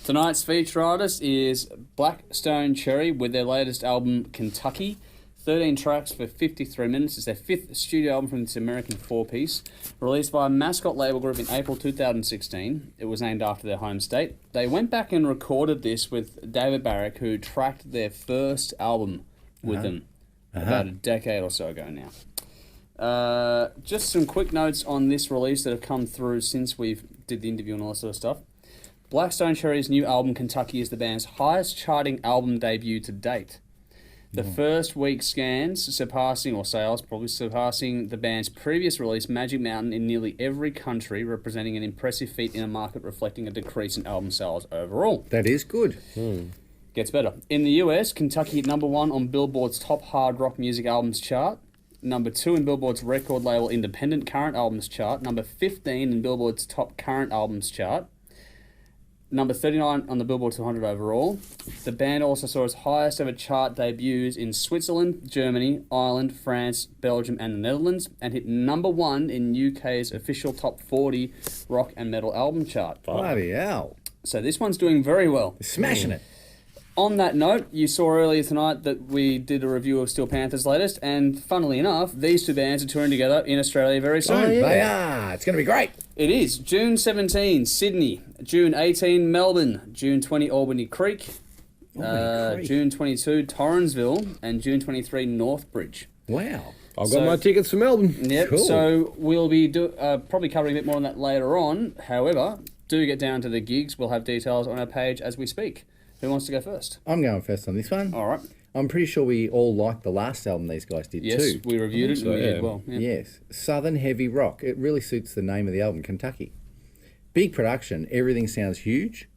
Tonight's feature artist is Black Stone Cherry with their latest album, Kentucky. 13 tracks for 53 minutes. It's their fifth studio album from this American four-piece. Released by a Mascot label group in April 2016. It was named after their home state. They went back and recorded this with David Barrick, who tracked their first album with them about a decade or so ago now. Just some quick notes on this release that have come through since we've did the interview and all that sort of stuff. Black Stone Cherry's new album, Kentucky, is the band's highest charting album debut to date. The first week scans surpassing the band's previous release, Magic Mountain, in nearly every country, representing an impressive feat in a market reflecting a decrease in album sales overall. That is good. Gets better. In the US, Kentucky hit number 1 on Billboard's top hard rock music albums chart, number 2 in Billboard's record label independent current albums chart, number 15 in Billboard's top current albums chart, number 39 on the Billboard 200 overall. The band also saw its highest ever chart debuts in Switzerland, Germany, Ireland, France, Belgium and the Netherlands, and hit number 1 in UK's official top 40 rock and metal album chart. Bloody hell. So this one's doing very well. Smashing it. On that note, you saw earlier tonight that we did a review of Steel Panther's latest, and funnily enough, these two bands are touring together in Australia very soon. Oh, yeah. They are. It's going to be great. It is. June 17, Sydney. June 18, Melbourne. June 20, Albany Creek. June 22, Torrensville. And June 23, Northbridge. Wow. I've got my tickets for Melbourne. Yep. Cool. So we'll be probably covering a bit more on that later on. However, do get down to the gigs. We'll have details on our page as we speak. Who wants to go first? I'm going first on this one. All right. I'm pretty sure we all liked the last album these guys did Yes, too. we reviewed it and we did well. Yeah. Yes. Southern Heavy Rock. It really suits the name of the album, Kentucky. Big production. Everything sounds huge.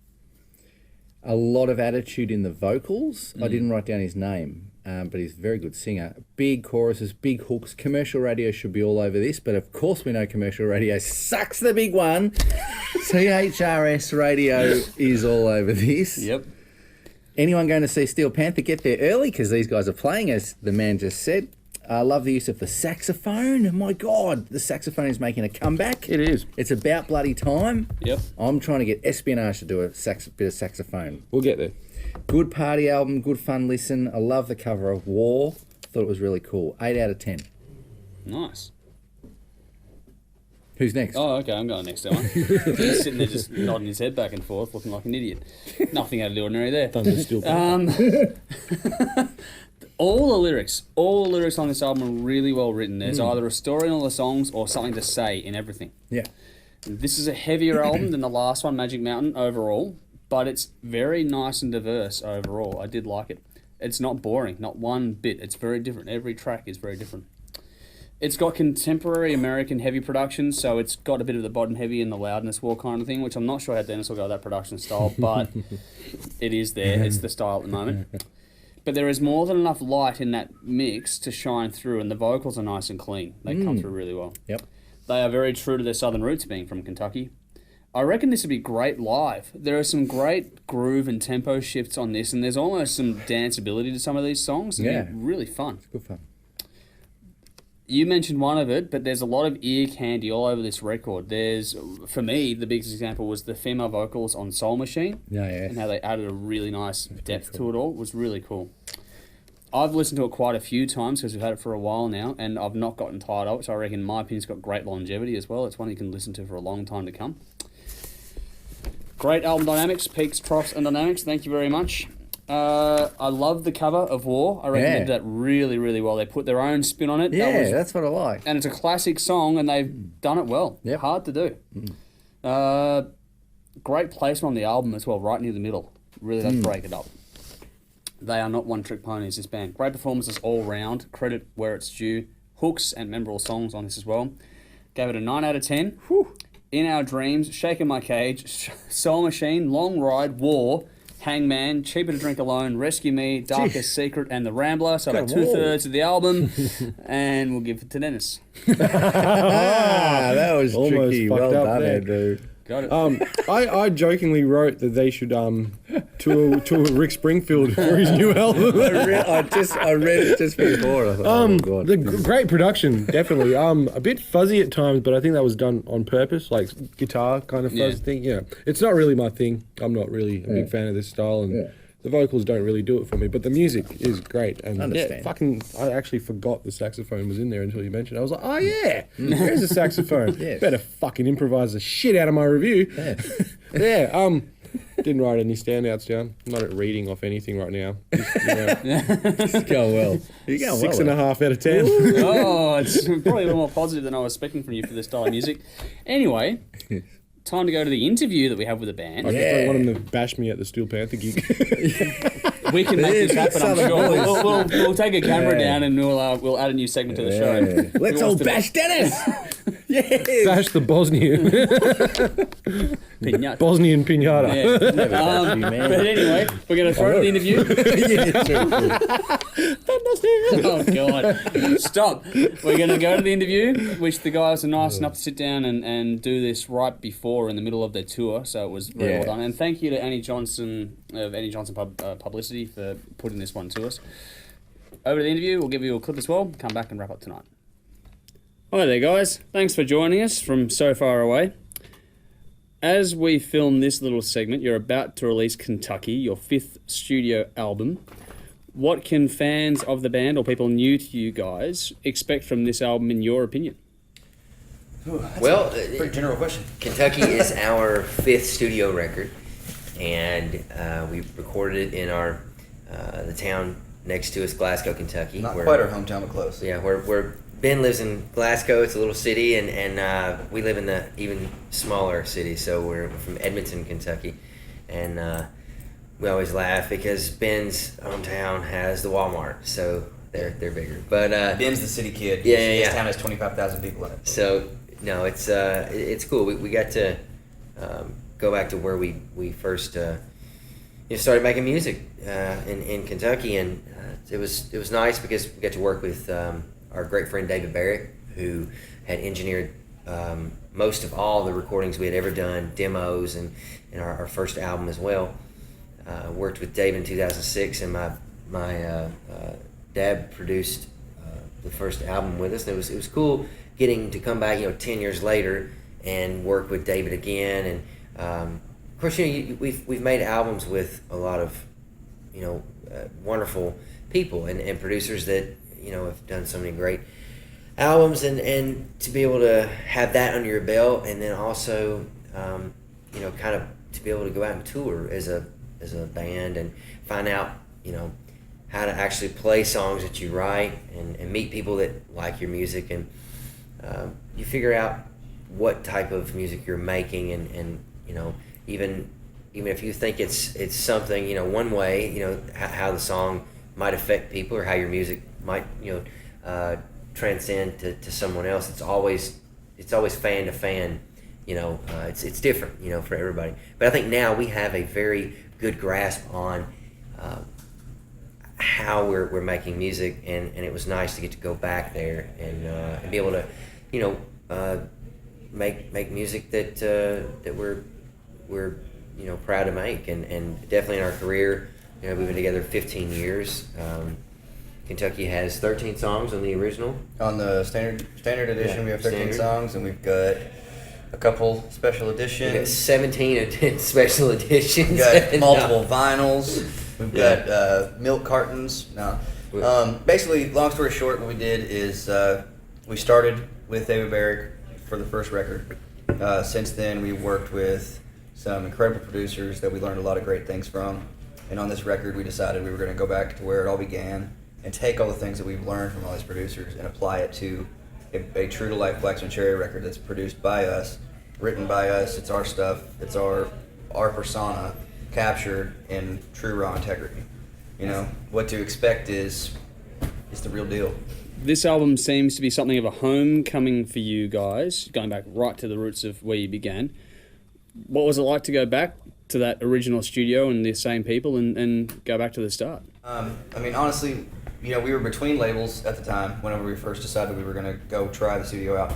A lot of attitude in the vocals. I didn't write down his name, but he's a very good singer. Big choruses, big hooks. Commercial radio should be all over this, but of course we know commercial radio sucks the big one. THRS radio is all over this. Yep. Anyone going to see Steel Panther, get there early because these guys are playing, as the man just said. I love the use of the saxophone. My God, the saxophone is making a comeback. It is. It's about bloody time. Yep. I'm trying to get Espionage to do a bit of saxophone. We'll get there. Good party album, good fun listen. I love the cover of War. Thought it was really cool. 8 out of 10. Nice. Who's next? Oh, okay, I'm going next, that one. He's sitting there just nodding his head back and forth, looking like an idiot. Nothing out of the ordinary there. Thunder still. All the lyrics on this album are really well written. There's either a story in all the songs or something to say in everything. Yeah. This is a heavier album than the last one, Magic Mountain, overall, but it's very nice and diverse overall. I did like it. It's not boring, not one bit. It's very different. Every track is very different. It's got contemporary American heavy production, so it's got a bit of the bottom heavy and the loudness war kind of thing, which I'm not sure how Dennis will go with that production style, but it is there. It's the style at the moment. But there is more than enough light in that mix to shine through, and the vocals are nice and clean. They come through really well. Yep. They are very true to their southern roots, being from Kentucky. I reckon this would be great live. There are some great groove and tempo shifts on this, and there's almost some danceability to some of these songs. It'd be really fun. It's good fun. You mentioned one of it, but there's a lot of ear candy all over this record. There's, for me, the biggest example was the female vocals on Soul Machine. Yeah, yeah. And how they added a really nice depth to it all. It was really cool. I've listened to it quite a few times because we've had it for a while now, and I've not gotten tired of it, so I reckon, in my opinion, it's got great longevity as well. It's one you can listen to for a long time to come. Great album dynamics, peaks, troughs, and dynamics. Thank you very much. I love the cover of War. I reckon they did that really, really well. They put their own spin on it. Yeah, that's what I like. And it's a classic song, and they've done it well. Yep. Hard to do. Great placement on the album as well, right near the middle. Really does break it up. They are not one-trick ponies, this band. Great performances all round. Credit where it's due. Hooks and memorable songs on this as well. Gave it a 9 out of 10. Whew. In Our Dreams, Shaking My Cage, Soul Machine, Long Ride, War, Hangman, Cheaper to Drink Alone, Rescue Me, Darkest Secret, and The Rambler. So about 2/3 of the album, and we'll give it to Dennis. That was Almost tricky. fucked Well up done, there. Andrew. Got it. I jokingly wrote that they should tour Rick Springfield for his new album. I read it just before. I thought, oh God. Great production, definitely. A bit fuzzy at times, but I think that was done on purpose, like guitar kind of fuzz thing. Yeah, it's not really my thing. I'm not really a big fan of this style, and the vocals don't really do it for me. But the music is great, and I actually forgot the saxophone was in there until you mentioned it. I was like, oh yeah, there's a saxophone. Better fucking improvise the shit out of my review. Didn't write any standouts down. I'm not at reading off anything right now. It's going well. You're going 6.5 out of 10. Oh, it's probably a little more positive than I was expecting from you for this style of music. Anyway, time to go to the interview that we have with the band. I just don't want him to bash me at the Steel Panther gig. We can make this happen, I'm sure. We'll take a camera down and we'll add a new segment to the show. Let's all bash Dennis! Yes! Bash the Bosnian. Pinata. Bosnian pinata. Yeah. But anyway, we're going to throw to the interview. Oh, God. Stop. We're going to go to the interview, which the guys are nice enough to sit down and do this right before in the middle of their tour, so it was very well done. And thank you to Annie Johnson of Annie Johnson Publicity for putting this one to us. Over to the interview, we'll give you a clip as well, come back and wrap up tonight. Hi there, guys. Thanks for joining us from so far away. As we film this little segment, you're about to release Kentucky, your 5th studio album. What can fans of the band or people new to you guys expect from this album in your opinion? Well, pretty general question. Kentucky is our 5th studio record, and we recorded it in the town next to us, Glasgow, Kentucky. Not quite our hometown, but close. Yeah, where Ben lives in Glasgow. It's a little city, and we live in the even smaller city. So we're from Edmonton, Kentucky, and we always laugh because Ben's hometown has the Walmart, so they're bigger. But Ben's the city kid. Yeah, His town has 25,000 people in it. So no, it's cool. We got to go back to where we first started making music in Kentucky, and it was nice because we got to work with our great friend David Barrett, who had engineered most of all the recordings we had ever done, demos, and our first album as well. Worked with Dave in 2006, and my dad produced the first album with us. And it was cool getting to come back, 10 years later, and work with David again. And of course, we've made albums with a lot of wonderful people and producers that have done so many great albums, and to be able to have that under your belt, and then also kind of to be able to go out and tour as a band and find out how to actually play songs that you write and meet people that like your music, and you figure out what type of music you're making, and even if you think it's something one way, how the song might affect people or how your music might transcend to someone else. It's always fan to fan. It's different for everybody. But I think now we have a very good grasp on how we're making music, and it was nice to get to go back there and be able to make music that we're proud to make, and definitely in our career, we've been together 15 years. Kentucky has 13 songs on the original. On the standard edition, we have 13 songs, and we've got a couple special editions. We've got 17 special editions. We've got multiple vinyls. We've got milk cartons. Basically, long story short, what we did is we started with David Barrick for the first record. Since then, we worked with some incredible producers that we learned a lot of great things from. And on this record, we decided we were going to go back to where it all began and take all the things that we've learned from all these producers and apply it to a true-to-life Blackstone Cherry record that's produced by us, written by us. It's our stuff. It's our persona captured in true raw integrity. What to expect is the real deal. This album seems to be something of a homecoming for you guys, going back right to the roots of where you began. What was it like to go back to that original studio and the same people and go back to the start? Honestly, we were between labels at the time whenever we first decided we were going to go try the studio out.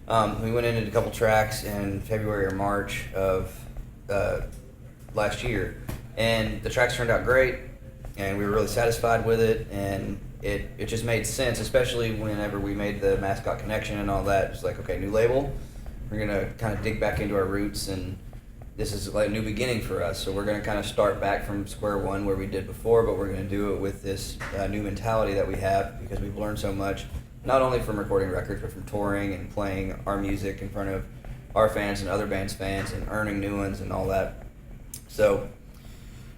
We went in and did a couple tracks in February or March of last year, and the tracks turned out great, and we were really satisfied with it, and it just made sense, especially whenever we made the Mascot connection and all that. It's like, okay, new label, we're gonna kind of dig back into our roots, and this is like a new beginning for us. So we're gonna kind of start back from square one where we did before, but we're gonna do it with this new mentality that we have, because we've learned so much, not only from recording records, but from touring and playing our music in front of our fans and other bands' fans and earning new ones and all that. So,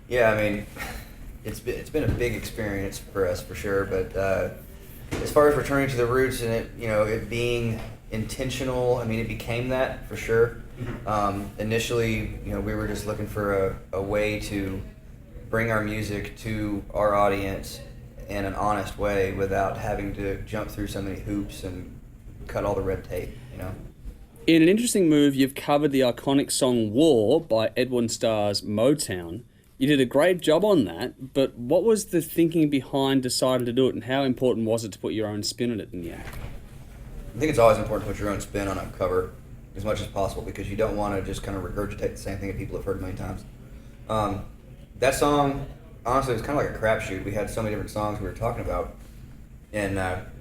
yeah, I mean, it's been a big experience for us for sure. But as far as returning to the roots and it being intentional, I mean, it became that for sure. Initially, we were just looking for a way to bring our music to our audience in an honest way without having to jump through so many hoops and cut all the red tape. In an interesting move, you've covered the iconic song War by Edwin Starr's Motown. You did a great job on that, but what was the thinking behind deciding to do it, and how important was it to put your own spin on it in the end? I think it's always important to put your own spin on a cover as much as possible, because you don't want to just kind of regurgitate the same thing that people have heard a million times. That song, honestly, it was kind of like a crapshoot. We had so many different songs we were talking about, and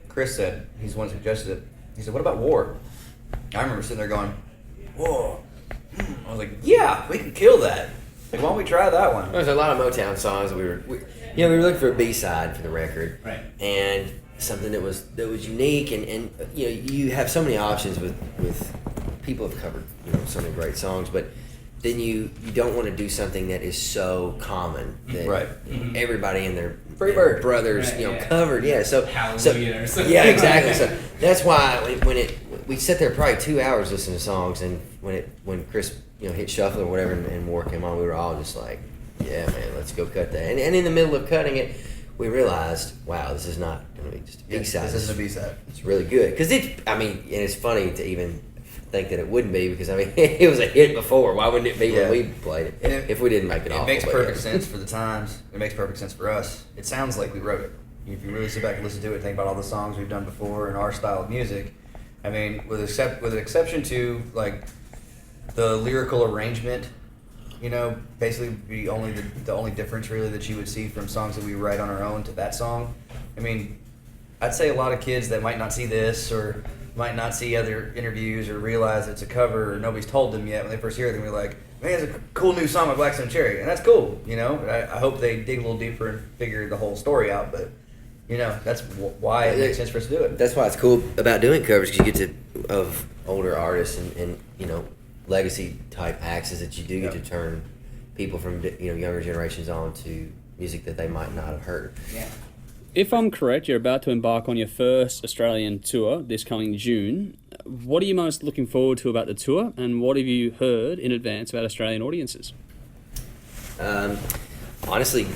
Chris said, he's the one who suggested it, he said, what about War? I remember sitting there going, whoa. I was like, yeah, we can kill that. Like, why don't we try that one? There's a lot of Motown songs that we were looking for a B-side for the record, Right. And something that was unique, and you have so many options with people have covered so many great songs, but then you don't want to do something that is so common that Right. everybody and their Freebird. brothers Right, covered, Hallelujah or something. yeah, exactly. So that's why we sat there probably 2 hours listening to songs, and when Chris hit shuffle or whatever and War came on, we were all just like, yeah, man, let's go cut that. And in the middle of cutting it, we realized, wow, this is not going to be just a B-side. This isn't a B-side. It's really good, because and it's funny to even think that it wouldn't be, because I mean it was a hit before. Why wouldn't it be when we played it, And it if we didn't make it awful? It makes but perfect yeah. sense for the times. It makes perfect sense for us. It sounds like we wrote it. If you really sit back and listen to it, think about all the songs we've done before and our style of music. I mean, with an exception to like the lyrical arrangement, basically the only difference really that you would see from songs that we write on our own to that song. I mean, I'd say a lot of kids that might not see this or might not see other interviews or realize it's a cover or nobody's told them yet, when they first hear it, they're gonna be like, man, it's a cool new song by Blackstone Cherry, and that's cool. I hope they dig a little deeper and figure the whole story out, but that's why it makes sense for us to do it. That's why it's cool about doing covers, because you get to of older artists and legacy type acts, is that you do get to turn people from younger generations on to music that they might not have heard. Yeah. If I'm correct, you're about to embark on your first Australian tour this coming June. What are you most looking forward to about the tour, and what have you heard in advance about Australian audiences? Honestly,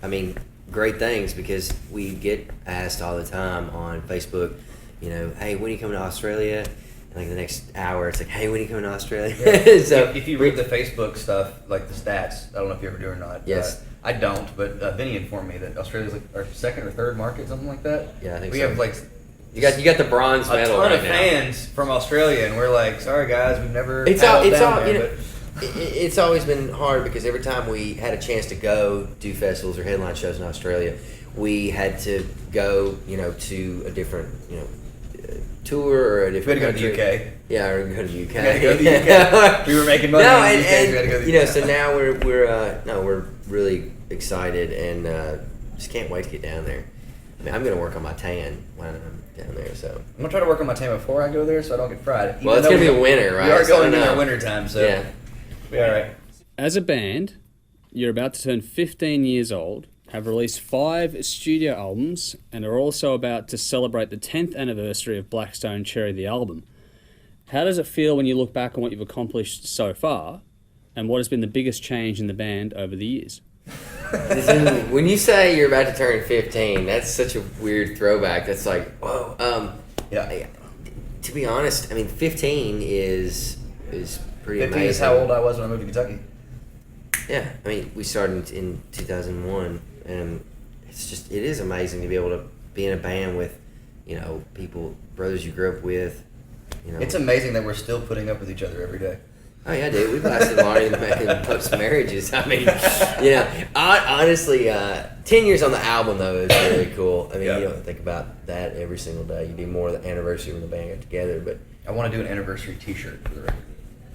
I mean, great things, because we get asked all the time on Facebook, hey, when are you coming to Australia? And like the next hour, it's like, hey, when are you coming to Australia? Yeah. So if you read the Facebook stuff, like the stats, I don't know if you ever do or not. Yes. I don't, but Vinny informed me that Australia's like our second or third market, something like that. Yeah, I think we so. have like you got the bronze a medal ton right of now. fans from Australia, and we're like, sorry guys, we've never. It's paddled all down there, it's always been hard, because every time we had a chance to go do festivals or headline shows in Australia, we had to go to a different tour or a We had different to go to the country. UK. Yeah, or go to the UK. We had to go to the UK. We were making money No, in the UK, and we had to go to the UK. so now we're really excited, and just can't wait to get down there. I mean, I'm gonna work on my tan when I'm down there. So I'm gonna try to work on my tan before I go there, so I don't get fried. well, it's gonna be a winter, right? We are So I going don't in our know. winter time, so Yeah. we all right. As a band, you're about to turn 15 years old, have released 5 studio albums, and are also about to celebrate the 10th anniversary of Blackstone Cherry, the album. How does it feel when you look back on what you've accomplished so far, and what has been the biggest change in the band over the years? When you say you're about to turn 15, that's such a weird throwback. That's like, whoa. Yeah. To be honest, I mean, 15 is pretty 50 amazing. is how old I was when I moved to Kentucky. Yeah, I mean, we started in 2001, and it is amazing to be able to be in a band with, people, brothers you grew up with, You know, It's amazing that we're still putting up with each other every day. Oh yeah, dude, we've lasted longer than Pope's marriages. I mean, you know, honestly, 10 years on the album though is really cool. I mean, Yeah. you don't think about that every single day. You do more of the anniversary when the band got together, but I want to do an anniversary T-shirt for the record.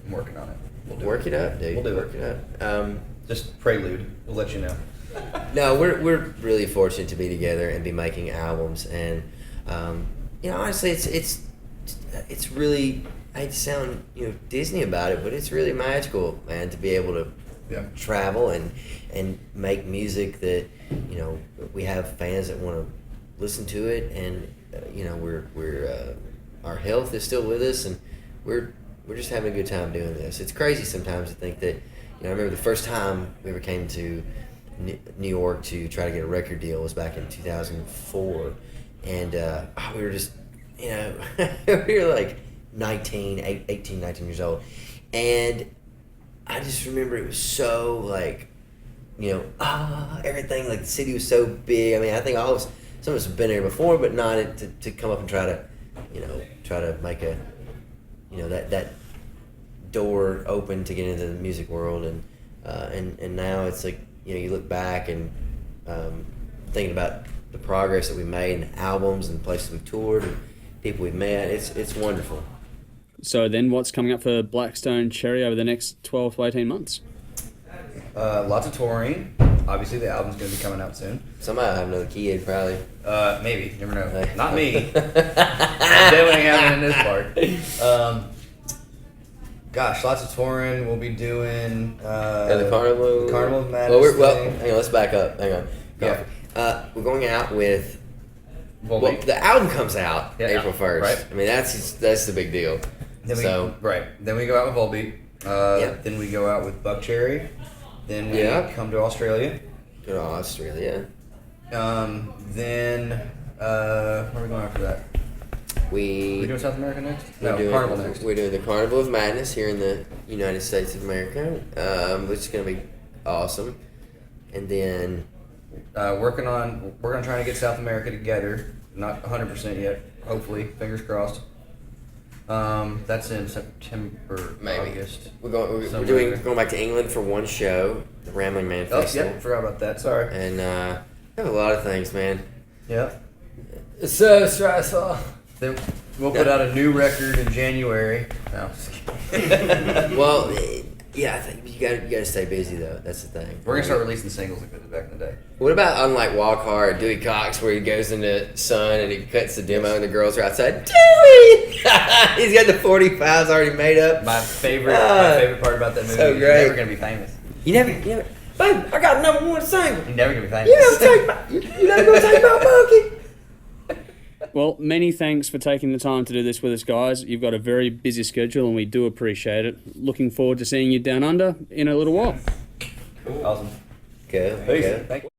I'm working on it. We'll do work it up, dude. We'll do work it. it up. Just prelude. We'll let you know. No, we're really fortunate to be together and be making albums, and you know, honestly, it's really. I hate to sound Disney about it, but it's really magical, man, to be able to travel and make music that we have fans that want to listen to it, and we're our health is still with us, and we're just having a good time doing this. It's crazy sometimes to think that I remember the first time we ever came to New York to try to get a record deal was back in 2004, and we were just we were like 18, 19 years old, and I just remember it was so like everything, like the city was so big. I mean, I think some of us have been here before, but not to come up and try to make a that door open to get into the music world, and now it's like you look back and thinking about the progress that we made and albums and places we've toured and people we've met. It's wonderful. So then what's coming up for Blackstone Cherry over the next 12 to 18 months? Lots of touring. Obviously, the album's going to be coming out soon. Somebody will have another kid probably. Maybe. You never know. Not me. I definitely haven't in this part. Gosh, lots of touring. We'll be doing the Carnival. The Carnival of Madness. Hang on. Let's back up. Hang on. Yeah. We're going out with. Well, the album comes out April 1st. Right. I mean, that's the big deal. Then we go out with Volbeat. Then we go out with Buckcherry. Then we come to Australia. Go to Australia. Then where are we going after that? We doing South America next? Carnival next. We're doing the Carnival of Madness here in the United States of America, which is going to be awesome. And then we're gonna try to get South America together. Not 100% yet. Hopefully, fingers crossed. That's in September, maybe. August. We're going back to England for one show, the Rambling Man Festival. Oh, yeah, forgot about that. Sorry. And we have a lot of things, man. Yep. It's so stressful. Then we'll put out a new record in January. No. Well, yeah, I think you gotta stay busy though. That's the thing. We're gonna start releasing singles like we did back in the day. What about unlike Walk Hard, Dewey Cox, where he goes into Sun and he cuts the demo and the girls are outside? Dewey! He's got the 45s already made up. My favorite part about that movie so is great. you're never gonna be famous. You never, babe, I got #1 single. You're never gonna be famous. You never gonna take my monkey. Well, many thanks for taking the time to do this with us, guys. You've got a very busy schedule, and we do appreciate it. Looking forward to seeing you down under in a little while. Awesome. Good. Peace. Thank you.